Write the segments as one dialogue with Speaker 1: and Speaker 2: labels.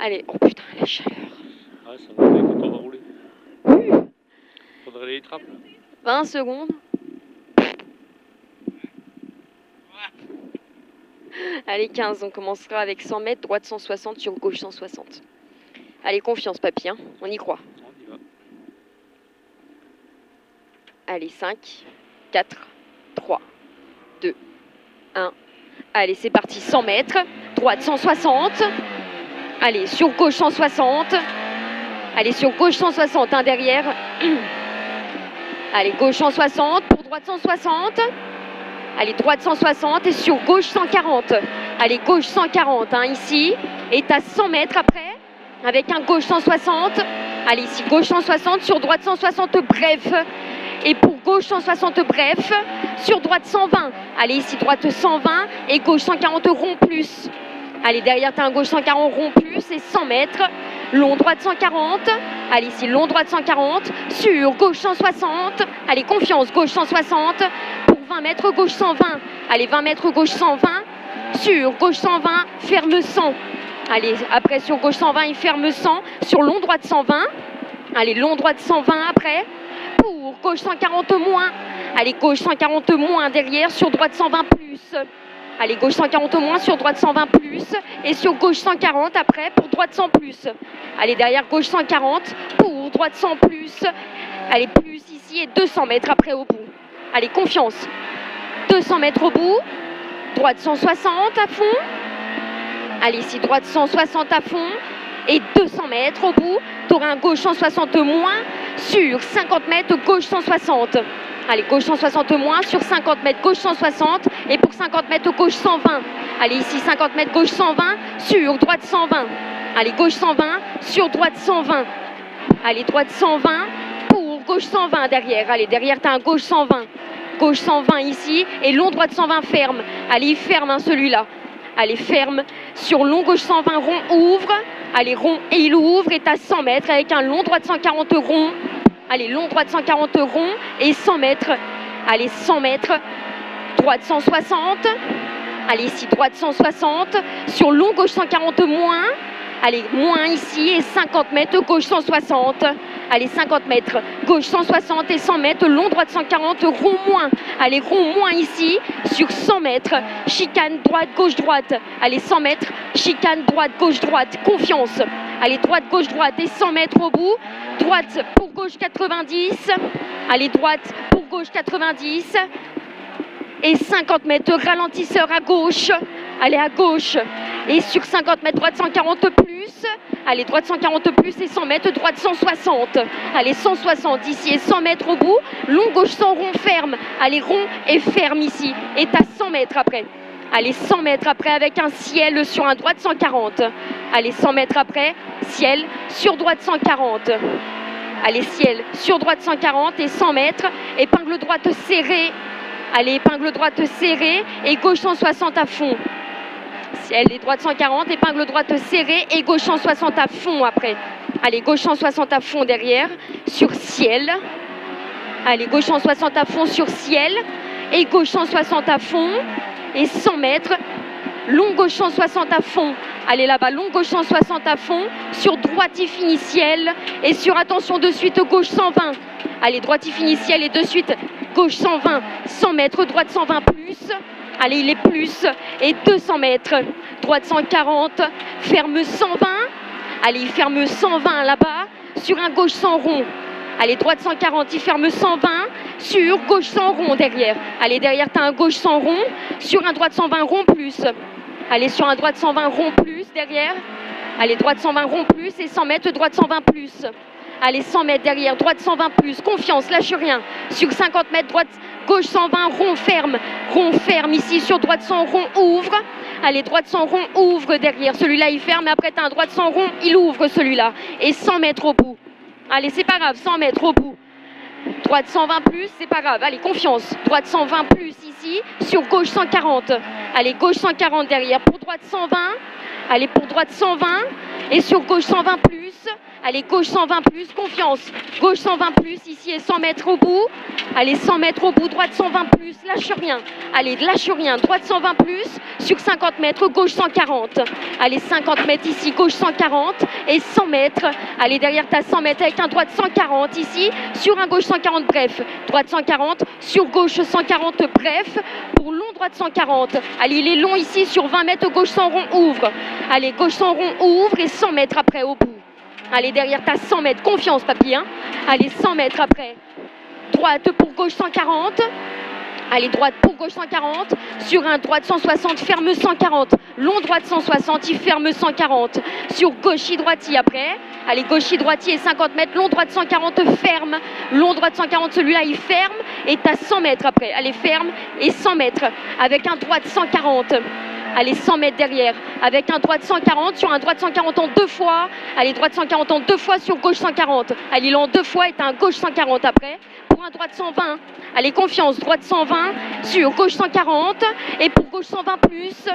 Speaker 1: Allez, oh putain, la chaleur.
Speaker 2: Ah, ça va aller quand on va rouler. Faudrait les trappes là.
Speaker 1: 20 secondes. Allez, 15, on commencera avec 100 mètres, droite 160, sur gauche 160. Allez, confiance, papy, hein, on y croit.
Speaker 2: On y va.
Speaker 1: Allez, 5, 4, 3, 2, 1. Allez, c'est parti, 100 mètres, droite 160. Allez, sur gauche 160. Allez, sur gauche 160, un derrière. Allez, gauche 160, pour droite 160. Allez, droite 160 et sur gauche 140. Allez, gauche 140, hein, ici. Et à 100 mètres après, avec un gauche 160. Allez, ici, gauche 160, sur droite 160, bref. Et pour gauche 160, bref. Sur droite 120. Allez, ici, droite 120 et gauche 140, rond plus. Allez, derrière, tu as un gauche 140, rond plus et 100 mètres. Long droite 140. Allez, ici, long droite 140. Sur gauche 160. Allez, confiance, gauche 160. 20 mètres, gauche 120. Allez, 20 mètres, gauche 120. Sur gauche 120, ferme 100. Allez, après sur gauche 120, il ferme 100. Sur long droite 120. Allez, long droite 120 après. Pour gauche 140 moins. Allez, gauche 140 moins derrière. Sur droite 120 plus. Allez, gauche 140 moins. Sur droite 120 plus. Et sur gauche 140 après. Pour droite 100 plus. Allez, derrière gauche 140. Pour droite 100 plus. Allez, plus ici et 200 mètres après au bout. Allez, confiance. 200 mètres au bout. Droite 160 à fond. Allez, ici, droite 160 à fond. Et 200 mètres au bout. Tu auras un gauche 160 moins. Sur 50 mètres, gauche 160. Allez, gauche 160 moins. Sur 50 mètres, gauche 160. Et pour 50 mètres, gauche 120. Allez, ici, 50 mètres, gauche 120. Sur droite 120. Allez, gauche 120. Sur droite 120. Allez, droite 120. Gauche 120 derrière. Allez, derrière, tu as un gauche 120. Gauche 120 ici. Et long droite 120 ferme. Allez, il ferme hein, celui-là. Allez, ferme. Sur long gauche 120 rond, ouvre. Allez, rond et il ouvre. Et tu as 100 mètres avec un long droite 140 rond. Allez, long droite 140 rond. Et 100 mètres. Allez, 100 mètres. Droite 160. Allez, ici, droite 160. Sur long gauche 140 moins. Allez, moins ici et 50 mètres, gauche 160. Allez, 50 mètres, gauche 160 et 100 mètres, long droite 140, rond moins. Allez, rond moins ici, sur 100 mètres, chicane droite, gauche droite. Allez, 100 mètres, chicane droite, gauche droite, confiance. Allez, droite, gauche droite et 100 mètres au bout. Droite pour gauche 90. Allez, droite pour gauche 90. Et 50 mètres, ralentisseur à gauche. Allez, à gauche. Et sur 50 mètres, droite 140 plus. Allez, droite 140 plus et 100 mètres, droite 160. Allez, 160 ici et 100 mètres au bout. Long gauche 100 rond ferme. Allez, rond et ferme ici. Et t'as 100 mètres après. Allez, 100 mètres après avec un ciel sur un droite 140. Allez, 100 mètres après, ciel sur droite 140. Allez, ciel sur droite 140 et 100 mètres. Épingle droite serrée. Allez, épingle droite serrée et gauche 160 à fond. Ciel et droite 140, épingle droite serrée et gauche 160 à fond après. Allez, gauche 160 à fond derrière, sur ciel. Allez, gauche 160 à fond sur ciel et gauche 160 à fond et 100 mètres. Long gauche 160 à fond. Allez là-bas, long gauche 160 à fond. Sur droite, il finit ciel. Et sur, attention, de suite, gauche 120. Allez, droite, il finit ciel et de suite, gauche 120. 100 mètres, droite 120 plus. Allez, il est plus. Et 200 mètres. Droite 140. Ferme 120. Allez, il ferme 120 là-bas. Sur un gauche 100 rond. Allez, droite 140, il ferme 120. Sur gauche 100 rond derrière. Allez, derrière, tu as un gauche 100 rond. Sur un droite 120 rond plus. Allez, sur un droite 120 rond plus derrière. Allez, droite 120 rond plus et 100 mètres, droite 120 plus. Allez, 100 mètres derrière, droite 120 plus. Confiance, lâche rien. Sur 50 mètres, droite, gauche 120, rond ferme. Rond ferme ici, sur droite 100 rond, ouvre. Allez, droite 100 rond, ouvre derrière. Celui-là, il ferme. Et après, tu as un droite 100 rond, il ouvre celui-là. Et 100 mètres au bout. Allez, c'est pas grave, 100 mètres au bout. Droite 120 plus, c'est pas grave. Allez, confiance. Droite 120 plus ici, sur gauche 140. Allez, gauche 140 derrière. Pour droite 120. Allez, pour droite 120. Et sur gauche 120 plus. Allez, gauche 120 plus, confiance. Gauche 120 plus ici et 100 mètres au bout. Allez, 100 mètres au bout, droite 120 plus, lâche rien. Allez, lâche rien, droite 120 plus, sur 50 mètres, gauche 140. Allez, 50 mètres ici, gauche 140 et 100 mètres. Allez, derrière ta 100 mètres avec un droite 140 ici, sur un gauche 140, bref. Droite 140, sur gauche 140, bref. Pour long, droite 140. Allez, il est long ici, sur 20 mètres, gauche 100 rond, ouvre. Allez, gauche 100 rond, ouvre et 100 mètres après au bout. Allez, derrière ta 100 mètres, confiance, papy. Hein. Allez, 100 mètres après. Droite pour gauche 140. Allez, droite pour gauche 140. Sur un droite 160, ferme 140. Long droite 160, il ferme 140. Sur gauche droitier après. Allez, gauche droitier 50 mètres. Long droite 140, ferme. Long droite 140, celui-là, il ferme. Et t'as 100 mètres après. Allez, ferme et 100 mètres. Avec un droite 140. Allez, 100 mètres derrière. Avec un droite 140. Sur un droite 140 en 2 fois. Allez, droite 140 en 2 fois sur gauche 140. Allez, il est en 2 fois et t'as un gauche 140 après. Pour un droite 120. Allez, confiance, droite 120 sur gauche 140 et pour gauche 120 plus.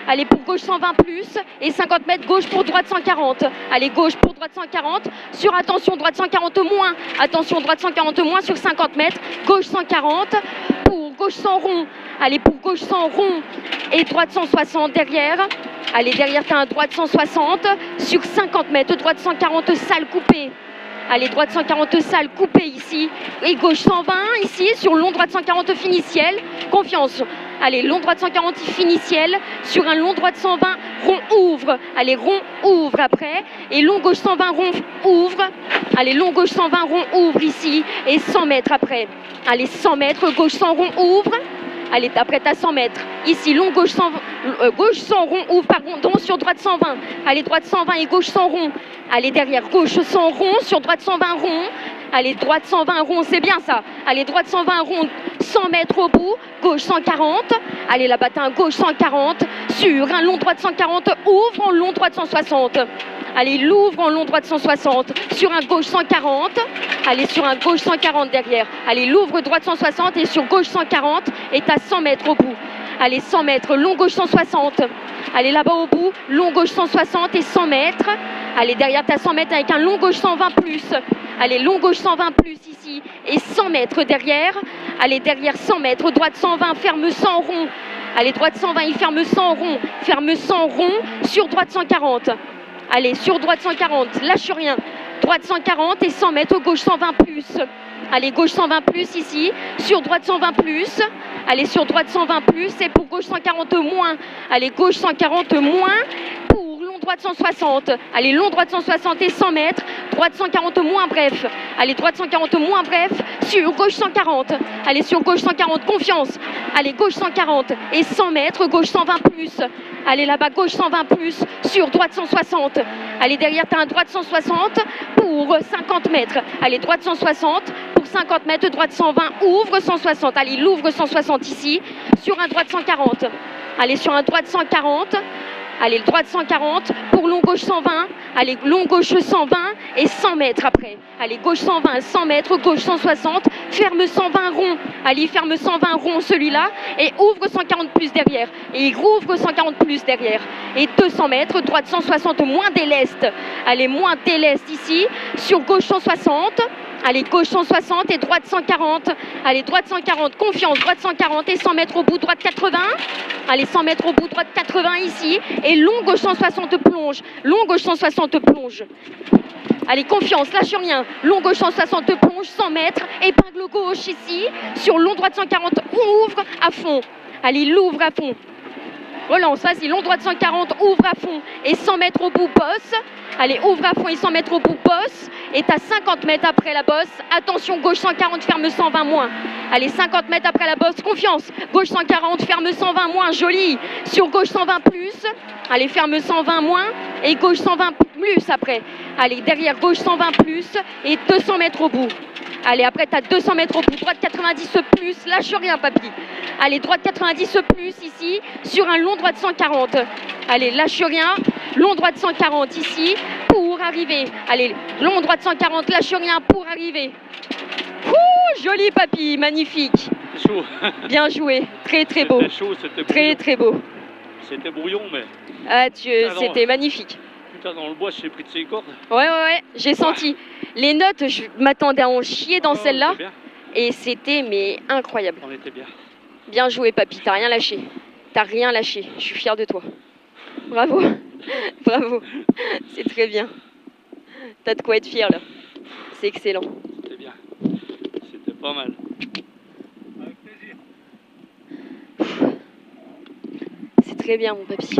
Speaker 1: Allez, pour gauche 120 plus et 50 mètres gauche pour droite 140. Allez, gauche pour droite 140 sur attention droite 140 moins. Attention droite 140 moins sur 50 mètres. Gauche 140 pour gauche 100 rond. Allez, pour gauche 100 rond et droite 160 derrière. Allez, derrière tu as un droite 160 sur 50 mètres. Droite 140 sale coupée. Allez, droite 140 sale coupée ici. Et gauche 120 ici sur long droite 140 finiciel. Confiance. Allez, long droite 140 finiciel. Sur un long droite 120 rond ouvre. Allez, rond ouvre après. Et long gauche 120 rond ouvre. Allez, long gauche 120 rond ouvre ici. Et 100 mètres après. Allez, 100 mètres, gauche 100 rond ouvre. Allez, après t'as 100 mètres. Ici, long gauche 100 rond, ouvre par rondon sur droite 120. Allez, droite 120 et gauche 100 rond. Allez, derrière, gauche 100 rond sur droite 120 rond. Allez, droite 120 rond, c'est bien ça. Allez, droite 120 rond, 100 mètres au bout. Gauche 140. Allez, là-bas, t'as un gauche 140. Sur un long droite 140, ouvre en long droite 160. Allez, l'ouvre en long droite 160. Sur un gauche 140. Allez, sur un gauche 140 derrière. Allez, l'ouvre droite 160 et sur gauche 140. Et t'as 100 mètres au bout. Allez, 100 mètres, long gauche 160. Allez, là-bas au bout, long gauche 160 et 100 mètres. Allez, derrière t'as 100 mètres avec un long gauche 120 plus. Allez, long gauche 120 plus ici et 100 mètres derrière. Allez, derrière 100 mètres, droite 120, ferme 100 rond. Allez, droite 120, il ferme 100 rond. Ferme 100 rond sur droite 140. Allez, sur droite 140, lâche rien. Droite 140 et 100 mètres, gauche 120 plus. Allez, gauche 120 plus ici, sur droite 120 plus. Allez, sur droite 120 plus et pour gauche 140 moins. Allez, gauche 140 moins pour long droite 160. Allez, long droite 160 et 100 mètres. Droite 140 moins bref. Allez, droite 140 moins bref sur gauche 140. Allez, sur gauche 140, confiance. Allez, gauche 140 et 100 mètres, gauche 120 plus. Allez, là-bas, gauche 120 plus sur droite 160. Allez, derrière, tu as un droite 160 pour 50 mètres. Allez, droite 160 pour 50 mètres, droite 120, ouvre 160. Allez, il ouvre 160 ici sur un droite 140. Allez, sur un droite 140. Allez, droite 140 pour long gauche 120. Allez, long gauche 120 et 100 mètres après. Allez, gauche 120, 100 mètres, gauche 160. Ferme 120 rond. Allez, ferme 120 rond celui-là et ouvre 140 plus derrière. Et il rouvre 140 plus derrière. Et 200 mètres, droite 160, moins déleste. Allez, moins déleste ici sur gauche 160. Allez, gauche 160 et droite 140. Allez, droite 140, confiance, droite 140 et 100 mètres au bout, droite 80. Allez, 100 mètres au bout, droite 80 ici. Et long gauche 160 plonge. Long gauche 160 plonge. Allez, confiance, lâche rien. Long gauche 160 plonge, 100 mètres. Épingle gauche ici. Sur long droite 140, ouvre à fond. Allez, l'ouvre à fond. Relance, vas-y, long droite 140, ouvre à fond. Et 100 mètres au bout, bosse. Allez, ouvre à fond et 100 mètres au bout, bosse. Et t'as 50 mètres après la bosse. Attention, gauche 140, ferme 120 moins. Allez, 50 mètres après la bosse, confiance. Gauche 140, ferme 120 moins, joli. Sur gauche 120 plus. Allez, ferme 120 moins. Et gauche 120 plus après. Allez, derrière gauche 120 plus. Et 200 mètres au bout. Allez, après, tu as 200 mètres au bout. Droite 90 plus. Lâche rien, papy. Allez, droite 90 plus ici. Sur un long droite 140. Allez, lâche rien. Long droite 140 ici. Pour arriver. Allez, long droite 140. Lâche rien pour arriver. Ouh, joli, papy. Magnifique.
Speaker 2: Chaud.
Speaker 1: Bien joué. Très, très beau.
Speaker 2: C'était chaud, c'était
Speaker 1: Très,
Speaker 2: brouillon.
Speaker 1: très beau.
Speaker 2: C'était brouillon, mais...
Speaker 1: Ah, c'était magnifique.
Speaker 2: Putain, dans le bois, j'ai pris de ses cordes.
Speaker 1: Ouais, j'ai senti. Les notes, je m'attendais à en chier dans celle-là. Et c'était mais incroyable.
Speaker 2: On était bien.
Speaker 1: Bien joué, papy, t'as rien lâché. T'as rien lâché. Je suis fière de toi. Bravo. Bravo. C'est très bien. T'as de quoi être fier là. C'est excellent.
Speaker 2: C'était bien. C'était pas mal. Avec plaisir.
Speaker 1: C'est très bien, mon papy.